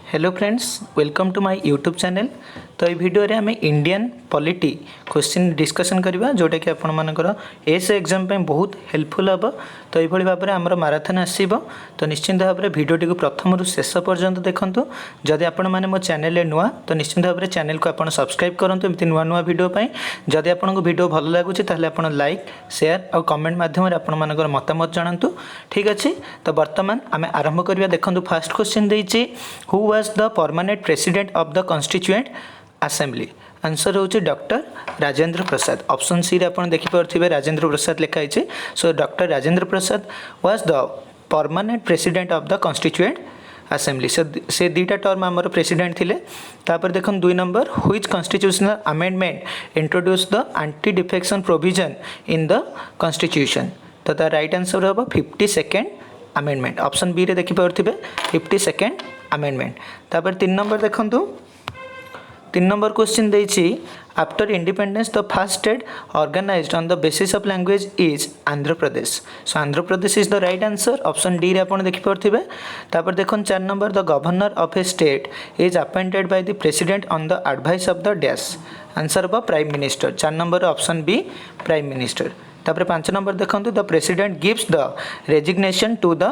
Hello friends, welcome to my YouTube channel. तो ये video रे हमें इंडियन पॉलिटी क्वेश्चन डिस्कशन करवा जोटा कि आपण मानकर एस एग्जाम पे बहुत हेल्पफुल हम। तो ये भाव में आमर माराथन आसब। तो निश्चिंत भाव में वीडियोटी को प्रथम रु शेष पर्यंत देखूँ। जदि आपण मैंने मो चैनल नुआ तो निश्चिंत भाव में चैनल को आप सब्सक्राइब करूँ एमती नुआ नुआ वीडियो पाई। जदि आपको वीडियो भल लगुच आप लाइक शेयर और कमेंट माध्यम आपण मानकर मतामत जनातु। ठीक अच्छे, तो बर्तमान आम आरंभ करवा। देखो फास्ट क्वेश्चन देती, who was the permanent president of the constituent assembly. Answer होची doctor Rajendra Prasad. Option C रे आपण देखि पारथिबे राजेंद्र प्रसाद लिखाई छे। So doctor Rajendra Prasad was the permanent president of the constituent assembly. से दुईटा टर्म आमर प्रेसिडेंट थिले। तापर देखन 2 number, which constitutional amendment introduce the anti defection provision in the constitution. तो द राइट आंसर होबो 52nd अमेंडमेंट। ऑप्शन बी रे देखि पारथिबे 52nd अमेंडमेंट। तापर 3 नंबर देखंतु, 3 नंबर क्वेश्चन देछि, after independence the first state organised on the basis of language is Andhra Pradesh. So Andhra Pradesh is the right answer. Option D रे आपण देखि पारथिबे। तापर देखन 4 number, the governor of a state is appointed by the president on the advice of the dash. Answer होबो prime minister. 4 number option B prime minister. तापर 5 number देखंतु, the president gives the resignation to the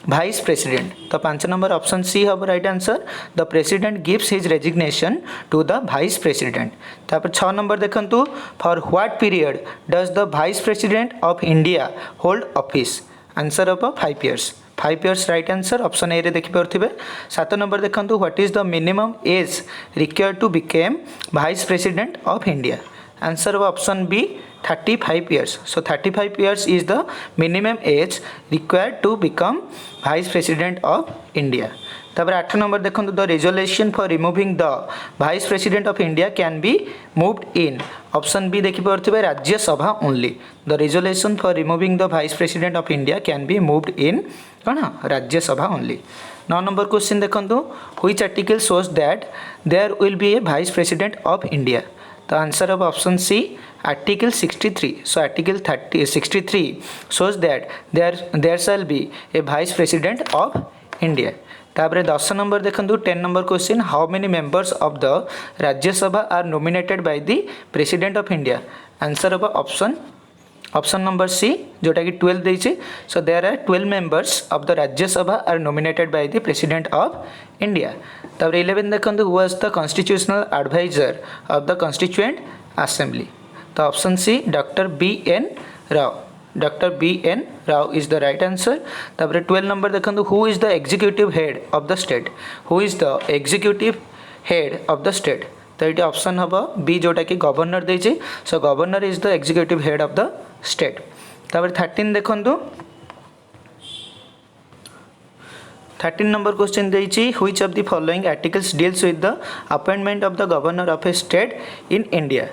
vice president. तो 5 number option C हम right answer. The president gives his resignation to the vice president. तापर 6 number देखंतु, for what period does the vice president of India hold office. Answer हम 5 years. 5 years right answer. Option A रे देखि पारथिबे। 7 number देखंतु, what is the minimum age required to become vice president of India. Answer of option B 35 years. So 35 years is the minimum age required to become vice president of India. तापर 8 number देखो, the resolution for removing the vice president of India can be moved in. Option B देखि पारथिबे Rajya Sabha only. The resolution for removing the vice president of India can be moved in कौन Rajya Sabha only. 9 number question देखो, which article shows that there will be a vice president of India. तो answer of option C article 63। So article 63 shows that there shall be a vice president of India। तापर 10 number देखंतु 10 number question, how many members of the Rajya Sabha are nominated by the president of India. Answer of option number C जोटा कि 12 देइछे। So there are 12 members of the Rajya Sabha are nominated by the president of India. तापर 11 देखंतु, who was the constitutional adviser of the constituent assembly. तो option C doctor B N. Rao. Doctor B N. Rao is the right answer. तापर 12 number देखंतु, who is the executive head of the state. Who is the executive head of the state. तो ये option हम B जोटा कि governor देइछे। So governor is the executive head of the state. तापर 13 देखंतु, 13 नंबर क्वेश्चन देइछि, which of the following articles deals with the appointment of the governor of a state in India.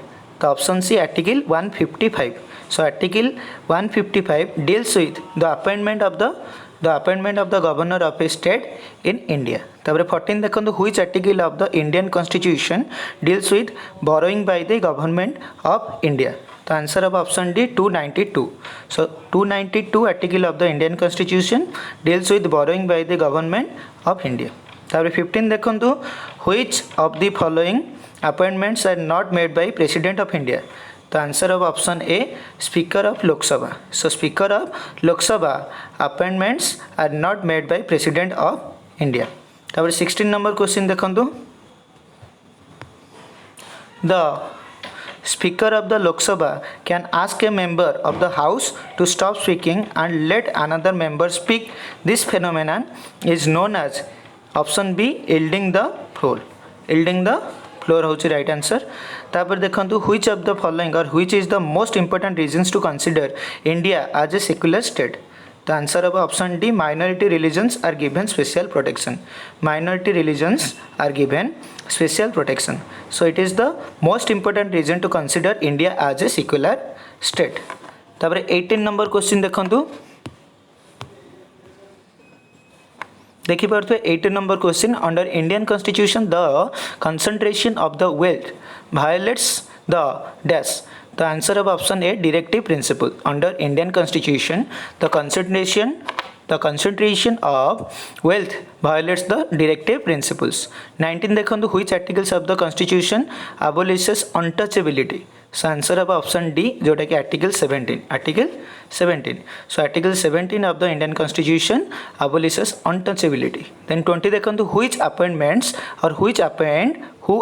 तो option C article 155। So article 155 deals with the appointment of the governor of a state in India. तापर 14 देखंतु, which article of the Indian constitution deals with borrowing by the government of India. तो answer of option D 292। So 292 article of the Indian constitution deals with borrowing by the government of India. तापर 15 देखंतु, which of the following appointments are not made by president of India. तो answer of option A speaker of Lok Sabha. So speaker of Lok Sabha appointments are not made by president of India. तापर 16 number question देखंतु, the Speaker of the Lok Sabha can ask a member of the House to stop speaking and let another member speak. This phenomenon is known as option B yielding the floor. Yielding the floor होची right answer। तापर देखंतु, which of the following or which is the most important reasons to consider India as a secular state। The answer of option D minority religions are given special protection। Minority religions are given special protection। So it is the most important reason to consider India as a secular state। तापर 18 number question देखंतु, देखि पारथु 18 number question, under Indian constitution the concentration of the wealth violets the dash. The answer of option A directive principle. Under Indian constitution the concentration the concentration of wealth violates the directive principles. 19 देखो which articles of the constitution abolishes untouchability. So answer of option D जोटा कि article 17. Article 17. So article 17 of the Indian constitution abolishes untouchability. Then 20 देखो which appointments or who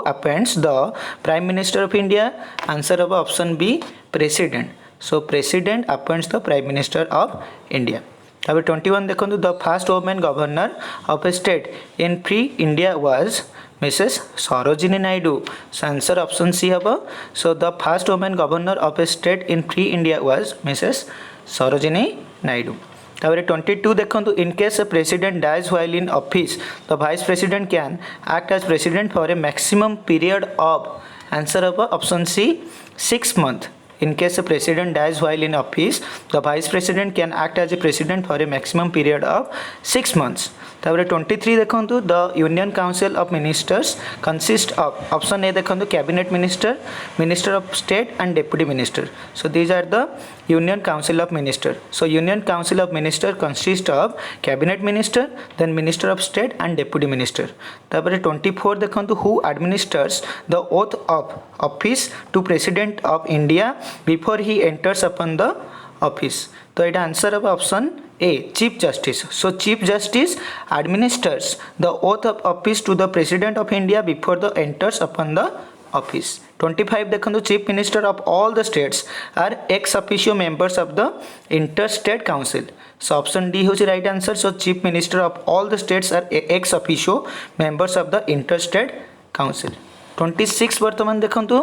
appoints the prime minister of India. Answer of option B president. So president appoints the prime minister of India. तब 21 देखो the first woman governor of a state in free India was Mrs. Sarojini Naidu. So answer option C haba. So the first woman governor of a state in free India was Mrs. Sarojini Naidu. तापर 22 देखो in case a president dies while in office the vice president can act as president for a maximum period of. Answer of option C 6 months. In case a president dies while in office, the vice president can act as a president for a maximum period of 6 months. तापर 23 देखो the Union Council of Ministers consist of option A देखो cabinet minister, minister of state and deputy minister. So these are the Union Council of Minister. So Union Council of Minister consist of cabinet minister, then minister of state and deputy minister. तापर 24 देखो who administers the oath of office to president of India before he enters upon the office. तो it answer of option A chief justice. So chief justice administers the oath of office to the president of India before the enters upon the office. 25 देखो chief minister of all the states are ex officio members of the interstate council. So option D होची right answer. So chief minister of all the states are ex officio members of the interstate council. 26 वर्तमान देखंतु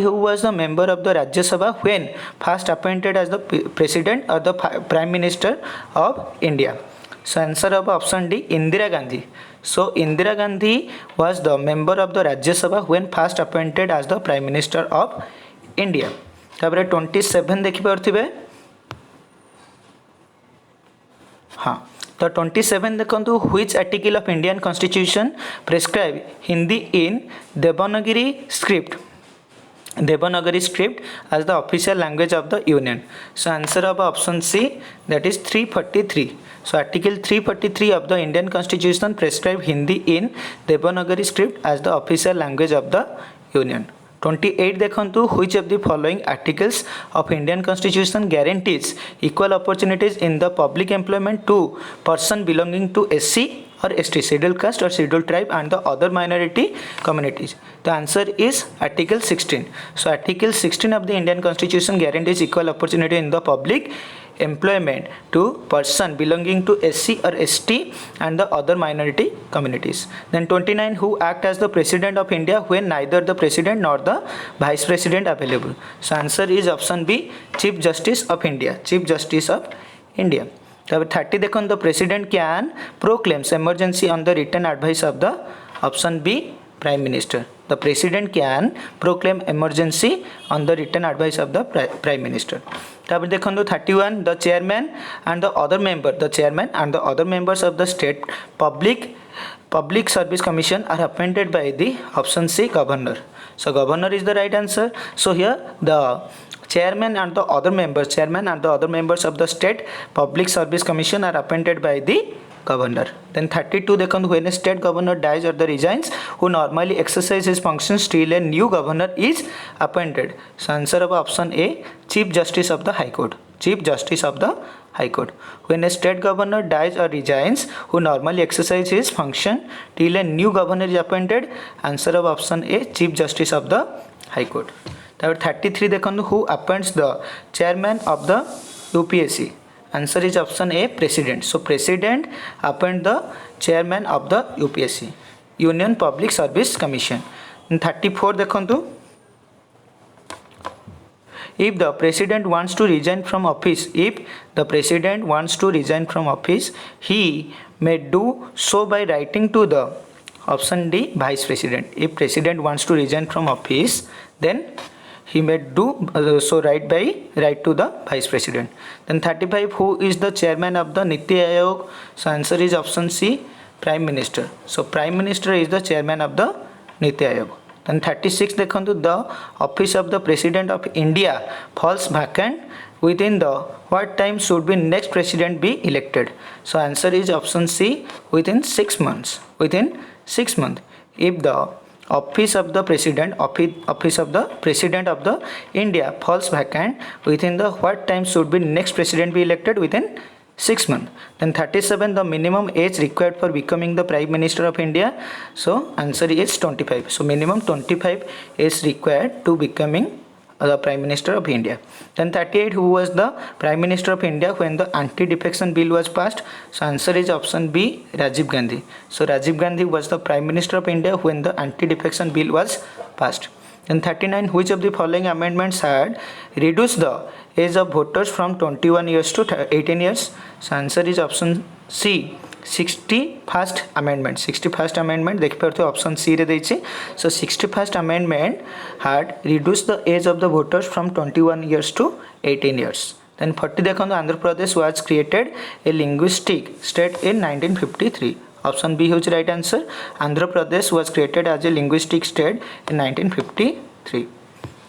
who was the member of the Rajya Sabha when first appointed as the president or the prime minister of India. So answer of option D Indira Gandhi. So Indira Gandhi was the member of the Rajya Sabha when first appointed as the prime minister of India. तापर 27 देखि पारथिबे हाँ तो 27 देखो which article of Indian Constitution prescribe Hindi in Devanagari script as the official language of the Union. So answer of option C that is 343. So article 343 of the Indian Constitution prescribe Hindi in Devanagari script as the official language of the Union. 28 देखो which of the following articles of Indian Constitution guarantees equal opportunities in the public employment to person belonging to SC or ST scheduled caste or scheduled tribe and the other minority communities. The answer is article 16. So article 16 of the Indian Constitution guarantees equal opportunity in the public employment to person belonging to SC or ST and the other minority communities. Then 29 who act as the president of India when neither the president nor the vice president available. So answer is option B Chief Justice of India. Chief Justice of India. 30 देखो the president can proclaims emergency on the written advice of the option B prime minister. The president can proclaim emergency on the written advice of the prime minister. तापर देखो 31 the chairman and the other members of the state public service commission are appointed by the option C governor. So governor is the right answer. So here the chairman and the other members of the state public service commission are appointed by the governor. Then 32 देखो when a state governor dies or the resigns who normally exercise his functions still a new governor is appointed. So answer of option A Chief Justice of the High Court. Chief Justice of the High Court. When a state governor dies or resigns who normally exercise his function till a new governor is appointed. Answer of option A Chief Justice of the High Court. 33 देखो who appoints the chairman of the UPSC. Answer is option A president. So president appoint the chairman of the UPSC Union Public Service Commission. 34 देखो if the president wants to resign from office he may do so by writing to the option D vice president. If president wants to resign from office then he may do so write to the vice president. Then 35 who is the chairman of the Niti Aayog. So answer is option C prime minister. So prime minister is the chairman of the Niti Aayog. Then 36 देखो the office of the president of India falls vacant within the what time should be next president be elected? So answer is option C, within 6 months. Within 6 months. If the office of the president of the India falls vacant, within the what time should be next president be elected? Within 6 months. Then 37, the minimum age required for becoming the prime minister of India. So answer is 25. So minimum 25 is required to becoming the prime minister of India. Then 38, who was the prime minister of India when the anti-defection bill was passed? So answer is option B, Rajiv Gandhi. So Rajiv Gandhi was the prime minister of India when the anti-defection bill was passed. Then 39, which of the following amendments had reduced the age of voters from 21 years to 18 years? So answer is option C, 61st amendment. 61st amendment देखिए option C रे देइछि. So 61st amendment had reduced the age of the voters from 21 years to 18 years. Then 40 देखो Andhra Pradesh was created a linguistic state in 1953. Option B is right answer. Andhra Pradesh was created as a linguistic state in 1953.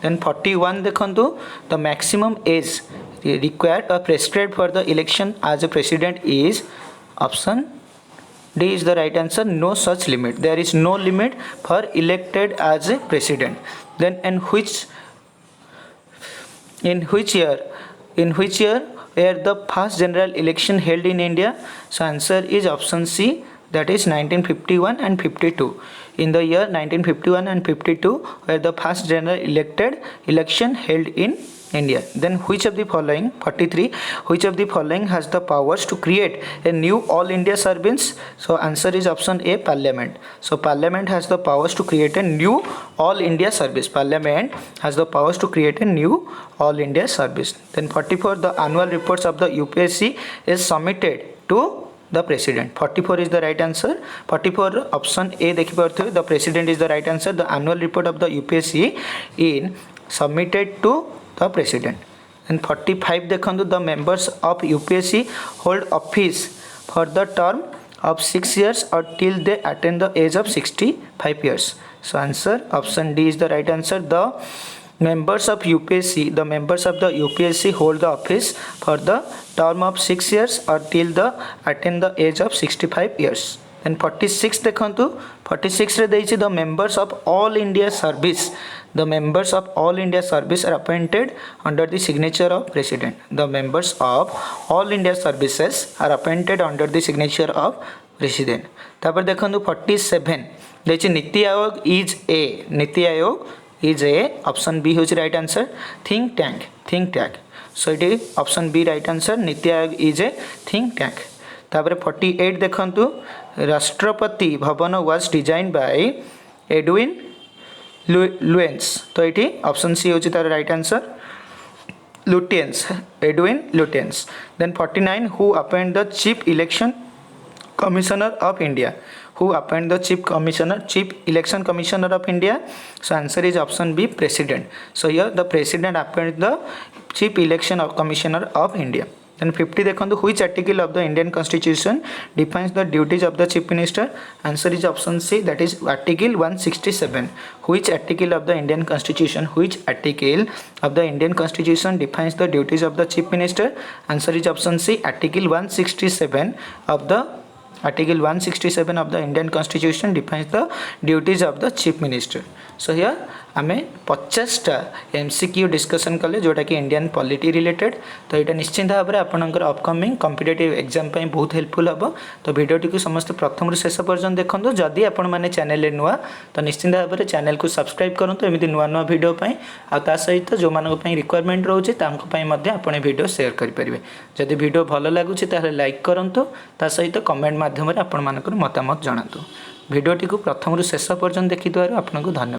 Then 41 देखो the maximum age required or prescribed for the election as a president is option D is the right answer. No such limit. There is no limit for elected as a president. Then in which year were the first general election held in India? So answer is option C, that is 1951 and 52. In the year 1951 and 52 were the first general election held in India. Then which of the following, 43, which of the following has the powers to create a new all India service? So answer is option A, Parliament. So Parliament has the powers to create a new all India service. Parliament has the powers to create a new all India service. Then 44, the annual reports of the UPSC is submitted to the president. 44 is the right answer. 44 option A देखिए the president is the right answer. The annual report of the UPSC in submitted to the president. And 45 देखो the members of UPSC hold office for the term of 6 years or till they attain the age of 65 years. So answer option D is the right answer. The members of UPSC hold the office for the term of 6 years or till the attain the age of 65 years. Then 46 देखो 46 रे देइछि the members of all India service. The members of all India service are appointed under the signature of president. The members of all India services are appointed under the signature of president. तापर देखो 47 देइछि NITI Aayog is a option B is right answer. Think tank. So it is option B right answer. NITI Aayog is a think tank. तापर 48 देखो Rashtrapati Bhavan was designed by Edwin Lutyens. तो ये option C होची तार right answer. Edwin Lutyens. Then 49, who appoint the chief election commissioner of India? Who appoint the chief election commissioner of India? So answer is option B, president. So here the president appoint the chief election commissioner of India. Then 50 देखो which article of the Indian Constitution defines the duties of the chief minister? Answer is option C, that is article 167. Which article of the Indian Constitution defines the duties of the chief minister? Answer is option C, article 167 of the Indian Constitution defines the duties of the chief minister. So here आमे 50टा MCQ discussion कले जोटा कि Indian polity related. तो यहाँ निश्चिंत भाव में आपंकर अपकमिंग कॉम्पिटिटिव एग्जाम बहुत हेल्पफुल हम. तो वीडियोटी को समस्त प्रथम शेष पर्यटन देखो. जदि आपण मैंने चैनल नुआ तो निश्चिंत भाव में चैनल को सब्सक्राइब करूँ एमती नुआ नुआ वीडियो आ सहित जो मानी रिक्वायरमेंट रोचे आप वीडियो शेयर करेंगे. जदि वीडियो भल लगुच लाइक करूँ सहित कमेंट मध्यम आपण मतामत जनातु. वीडियोटी को प्रथम शेष पर्यटन देखि आपको धन्यवाद.